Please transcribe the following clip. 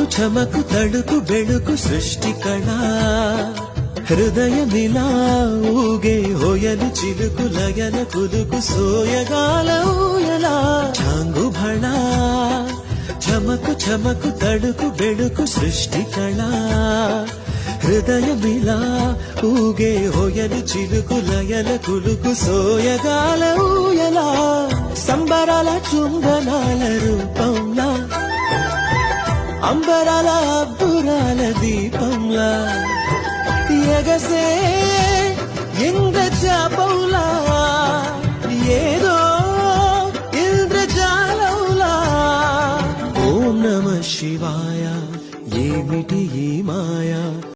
చమకు తడుకు బెళుకు సృష్టి కళ హృదయమిలా ఊగే హోయలు చిలుకు లయన కులుకు సోయగాల ఊయలా చాంగు భళ చమకు తడుకు బెళుకు సృష్టి కళ హృదయమిలా ఊగే హోయలు చిలుకు లయన కులుకు సోయగాల ఊయలా సంబరాల చుంబనాల రూపంలా అంబరాల అబ్బురాల దీపంలా ఎగసే ఇంద్రజాపంలా ఏదో ఇంద్రజాలంలా ఓం నమ శివాయ ఏమిటి ఈ మాయా